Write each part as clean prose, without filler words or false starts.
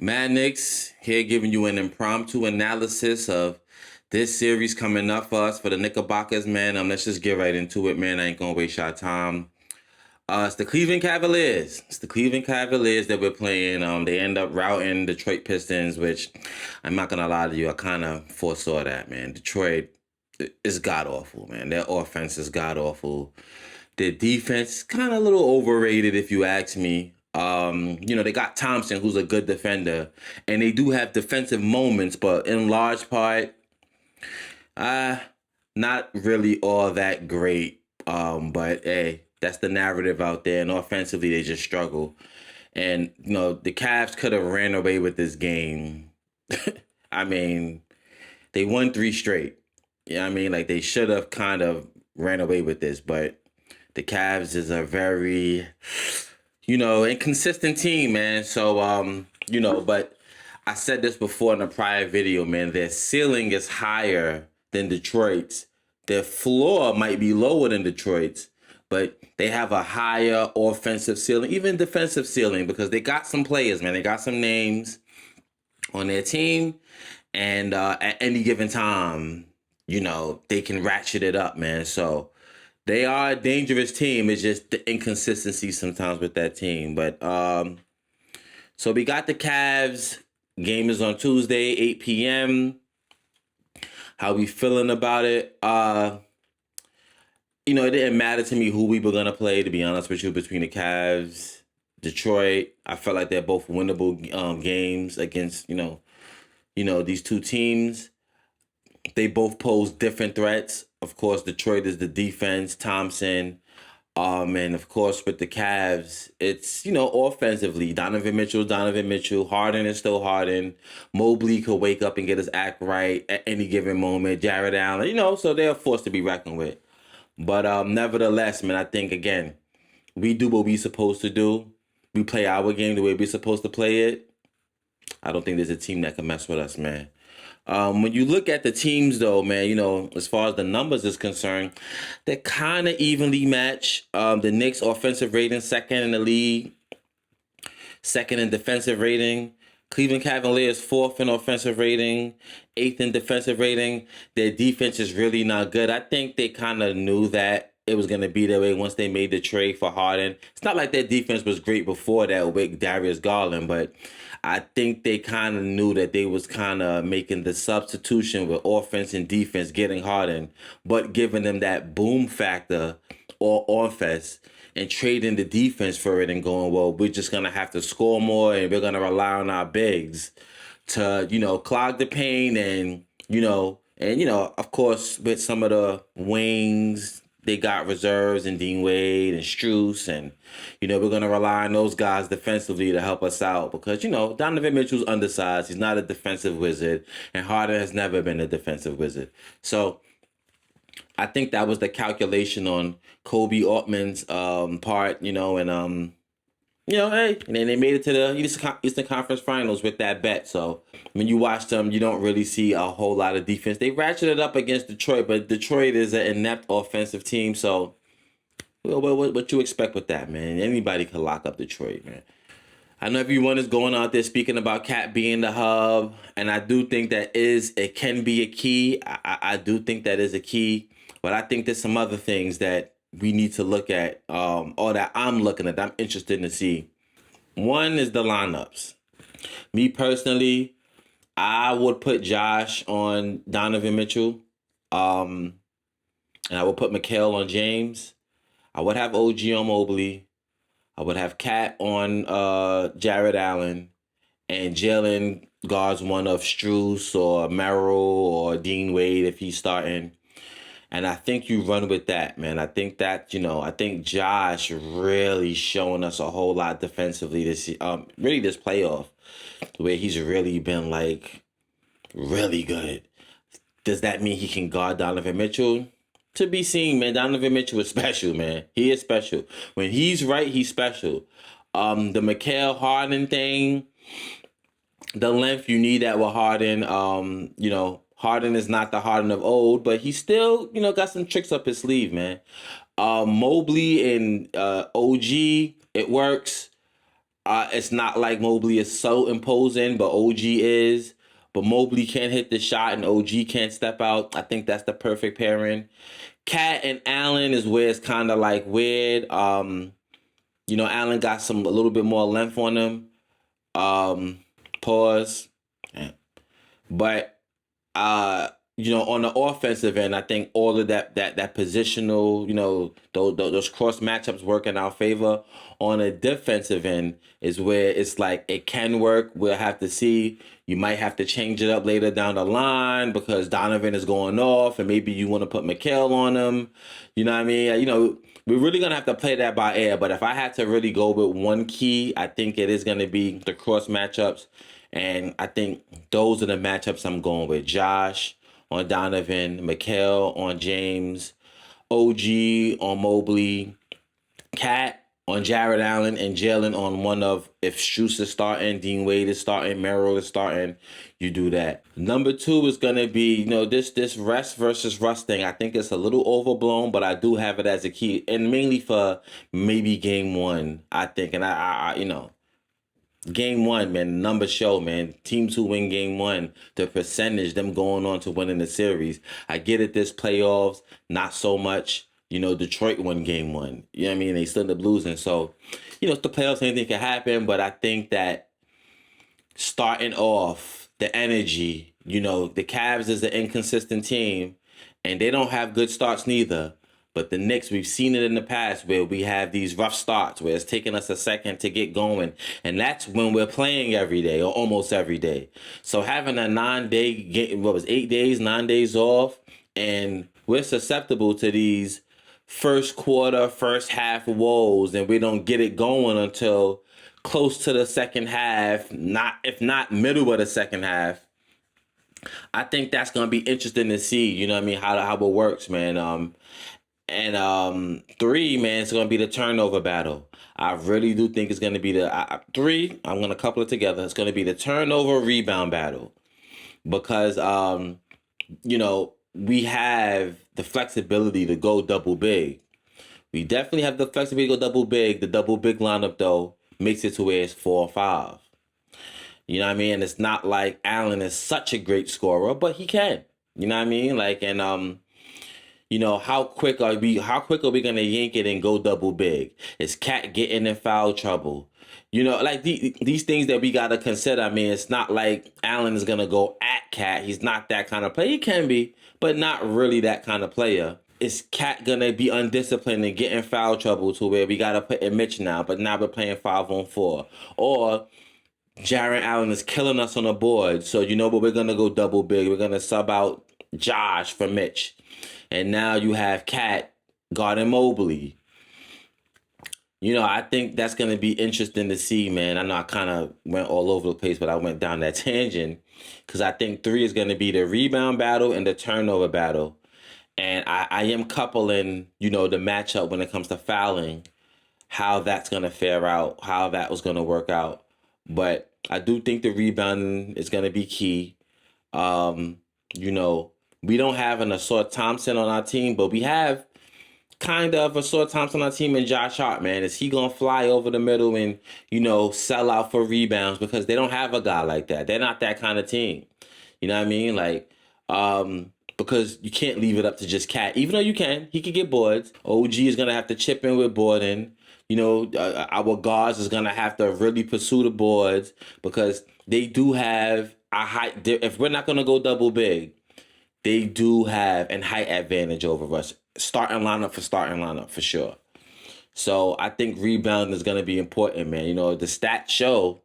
Knicks here giving you an impromptu analysis of this series coming up for us for the Knickerbockers, man. Let's just get right into it, man. I ain't gonna waste your time. It's the Cleveland Cavaliers. It's the Cleveland Cavaliers that we're playing. They end up routing Detroit Pistons, which I'm not gonna lie to you, I kind of foresaw that, man. Detroit is god awful, man. Their offense is god awful. Their defense kind of a little overrated, if you ask me. They got Thompson, who's a good defender, and they do have defensive moments, but in large part, not really all that great. But hey, that's the narrative out there, and offensively, they just struggle. And the Cavs could have ran away with this game. I mean, they won 3 straight. Yeah, I mean, like they should have kind of ran away with this, but the Cavs is a very inconsistent team, man. So, but I said this before in a prior video, man. Their ceiling is higher than Detroit's. Their floor might be lower than Detroit's, but they have a higher offensive ceiling, even defensive ceiling, because they got some players, man. They got some names on their team, and at any given time, they can ratchet it up, man. So they are a dangerous team. It's just the inconsistency sometimes with that team. But so we got the Cavs. Game is on Tuesday, 8 p.m. How we feeling about it? It didn't matter to me who we were gonna play, to be honest with you, between the Cavs, Detroit. I felt like they're both winnable games against, these two teams. They both pose different threats. Of course, Detroit is the defense, Thompson. And of course, with the Cavs, it's, offensively, Donovan Mitchell. Harden is still Harden. Mobley could wake up and get his act right at any given moment. Jared Allen, so they're a force to be reckoned with. But nevertheless, man, I think, again, we do what we're supposed to do. We play our game the way we're supposed to play it. I don't think there's a team that can mess with us, man. When you look at the teams, though, man, as far as the numbers is concerned, they're kind of evenly matched. The Knicks offensive rating, second in the league, second in defensive rating. Cleveland Cavaliers, fourth in offensive rating, eighth in defensive rating. Their defense is really not good. I think they kind of knew that it was going to be that way once they made the trade for Harden. It's not like their defense was great before that with Darius Garland, but I think they kind of knew that they was kind of making the substitution with offense and defense, getting Harden, but giving them that boom factor or offense and trading the defense for it and going, well, we're just going to have to score more and we're going to rely on our bigs to, clog the paint and, of course, with some of the wings, they got reserves and Dean Wade and Strus, and we're gonna rely on those guys defensively to help us out because Donovan Mitchell's undersized. He's not a defensive wizard, and Harden has never been a defensive wizard. So I think that was the calculation on Kobe Altman's part, hey, and then they made it to the Eastern Conference Finals with that bet. So when you watch them, you don't really see a whole lot of defense. They ratcheted up against Detroit, but Detroit is an inept offensive team. So what you expect with that, man? Anybody can lock up Detroit, man. I know everyone is going out there speaking about Cat being the hub, and I do think it can be a key. I do think that is a key, but I think there's some other things that we need to look at, or that I'm looking at, I'm interested to see. One is the lineups. Me personally, I would put Josh on Donovan Mitchell, and I would put Mikal on James. I would have OG on Mobley. I would have Cat on Jared Allen, and Jalen guards one of Strus or Merrill or Dean Wade if he's starting. And I think you run with that, man. I think that, I think Josh really showing us a whole lot defensively this playoff, where he's really been like really good. Does that mean he can guard Donovan Mitchell? To be seen, man. Donovan Mitchell is special, man. He is special. When he's right, he's special. The Mikal Harden thing, the length, you need that with Harden. Harden is not the Harden of old, but he still, got some tricks up his sleeve, man. Mobley and OG, it works. It's not like Mobley is so imposing, but OG is. But Mobley can't hit the shot and OG can't step out. I think that's the perfect pairing. Cat and Allen is where it's kind of like weird. Allen got a little bit more length on him. Pause. But on the offensive end, I think all of that positional, those cross matchups work in our favor. On the defensive end is where it's like it can work. We'll have to see. You might have to change it up later down the line because Donovan is going off, and maybe you want to put Mikal on him. You know what I mean? We're really gonna have to play that by ear. But if I had to really go with one key, I think it is gonna be the cross matchups. And I think those are the matchups I'm going with. Josh on Donovan, Mikal on James, OG on Mobley, Cat on Jared Allen, and Jalen on one of, if Strus is starting, Dean Wade is starting, Merrill is starting, you do that. Number 2 is going to be, this rest versus rust thing. I think it's a little overblown, but I do have it as a key, and mainly for maybe game 1, I think. And Game 1, man, numbers show, man. Teams who win game 1, the percentage, them going on to winning the series. I get it, this playoffs, not so much. Detroit won game 1. You know what I mean? They still end up losing. So, it's the playoffs, anything can happen. But I think that starting off, the energy, the Cavs is an inconsistent team. And they don't have good starts neither. But the Knicks, we've seen it in the past where we have these rough starts where it's taking us a second to get going. And that's when we're playing every day or almost every day. So having a 9-day game, 8 days, 9 days off, and we're susceptible to these first quarter, first half woes, and we don't get it going until close to the second half, if not middle of the second half. I think that's going to be interesting to see, you know what I mean, how it works, man. And 3, man, it's going to be the turnover battle. I really do think it's going to be the 3. I'm going to couple it together. It's going to be the turnover rebound battle because, we have the flexibility to go double big. We definitely have the flexibility to go double big. The double big lineup, though, makes it to where it's 4 or 5. You know what I mean? And it's not like Allen is such a great scorer, but he can. You know what I mean? How quick are we gonna yank it and go double big? Is Cat getting in foul trouble? These things that we gotta consider. I mean, it's not like Allen is gonna go at Cat. He's not that kind of player. He can be, but not really that kind of player. Is Cat gonna be undisciplined and get in foul trouble to where we gotta put in Mitch now, but now we're playing 5-on-4? Or Jared Allen is killing us on the board, so but we're gonna go double big. We're gonna sub out Josh for Mitch. And now you have Cat guarding Mobley. I think that's going to be interesting to see, man. I know I kind of went all over the place, but I went down that tangent because I think 3 is going to be the rebound battle and the turnover battle. And I am coupling, the matchup when it comes to fouling, how that's going to fare out, how that was going to work out. But I do think the rebounding is going to be key. We don't have an Assault Thompson on our team, but we have kind of Assault Thompson on our team and Josh Hart, man. Is he going to fly over the middle and, sell out for rebounds? Because they don't have a guy like that. They're not that kind of team. You know what I mean? Because you can't leave it up to just Cat. Even though you can, he could get boards. OG is going to have to chip in with boarding. Our guards is going to have to really pursue the boards because they do have a height. If we're not going to go double big, they do have a height advantage over us. Starting lineup for sure. So I think rebounding is going to be important, man. The stats show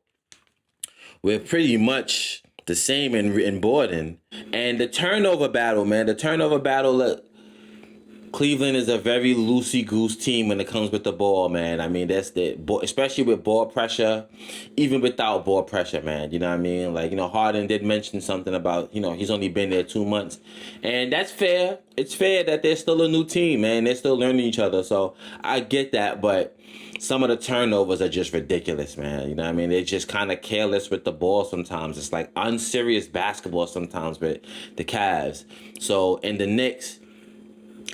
we're pretty much the same in boarding. And the turnover battle, man. Look, Cleveland is a very loosey-goose team when it comes with the ball, man. I mean, especially with ball pressure, even without ball pressure, man. You know what I mean? Harden did mention something about, he's only been there 2 months. And that's fair. It's fair that they're still a new team, man. They're still learning each other. So I get that, but some of the turnovers are just ridiculous, man. You know what I mean? They're just kind of careless with the ball sometimes. It's like unserious basketball sometimes with the Cavs. So in the Knicks,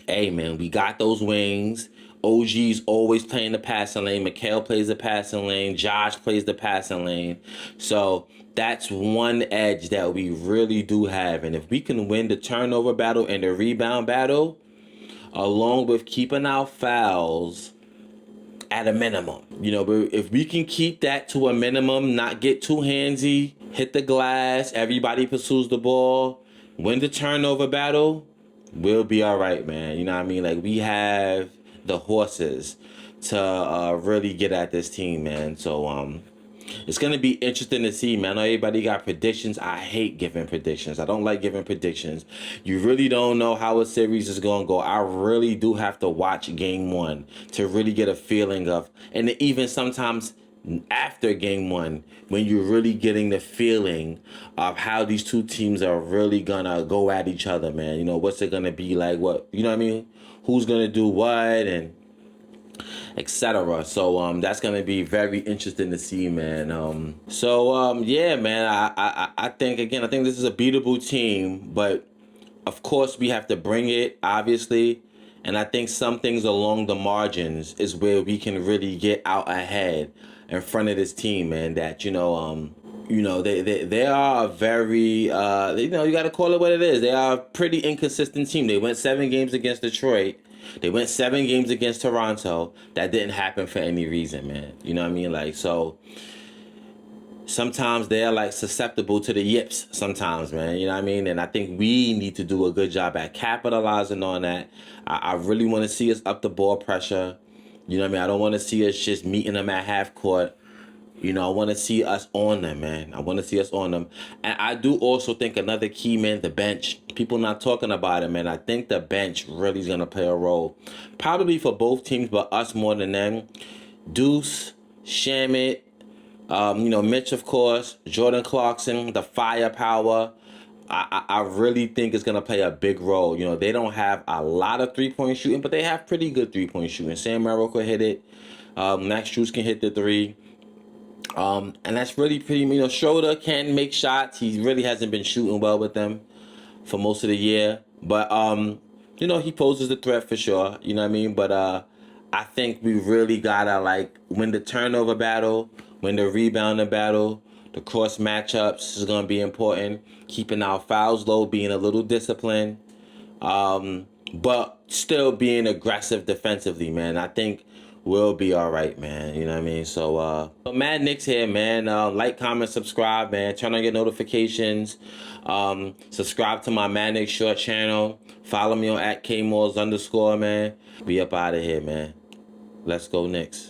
hey, man, we got those wings. OG's always playing the passing lane. Mikal plays the passing lane. Josh plays the passing lane. So that's one edge that we really do have. And if we can win the turnover battle and the rebound battle, along with keeping our fouls at a minimum. But if we can keep that to a minimum, not get too handsy, hit the glass, everybody pursues the ball, win the turnover battle, we'll be all right, man. You know what I mean? Like, we have the horses to really get at this team, man. So it's gonna be interesting to see, man. I know everybody got predictions. I hate giving predictions. I don't like giving predictions. You really don't know how a series is gonna go. I really do have to watch game one to really get a feeling of, and even sometimes after game one, when you're really getting the feeling of how these two teams are really gonna go at each other, man. What's it gonna be like? What, you know what I mean? Who's gonna do what, and etc. So that's gonna be very interesting to see, man. Yeah, man. I think, again, I think this is a beatable team, but of course we have to bring it, obviously. And I think some things along the margins is where we can really get out ahead in front of this team, man. That they are a very you got to call it what it is. They are a pretty inconsistent team. They went 7 games against Detroit. They went 7 games against Toronto. That didn't happen for any reason, man. You know what I mean? Like, so sometimes they're like susceptible to the yips sometimes, man. You know what I mean? And I think we need to do a good job at capitalizing on that. I really want to see us up the ball pressure. You know what I mean? I don't want to see us just meeting them at half court. I want to see us on them, man. I want to see us on them. And I do also think another key, man, the bench. People not talking about it, man. I think the bench really is going to play a role. Probably for both teams, but us more than them. Deuce, Shamit, Mitch, of course, Jordan Clarkson, the firepower. I really think it's going to play a big role. They don't have a lot of three-point shooting, but they have pretty good three-point shooting. Sam Merrill could hit it. Max Strus can hit the three. And that's really pretty, Schroeder can make shots. He really hasn't been shooting well with them for most of the year. But, he poses a threat for sure. You know what I mean? But I think we really got to, like, win the turnover battle, win the rebounding battle. The cross matchups is going to be important. Keeping our fouls low, being a little disciplined. But still being aggressive defensively, man. I think we'll be all right, man. You know what I mean? So Mad Knicks here, man. Like, comment, subscribe, man. Turn on your notifications. Subscribe to my Mad Knicks short channel. Follow me on @KMalls_, man. We up out of here, man. Let's go Knicks.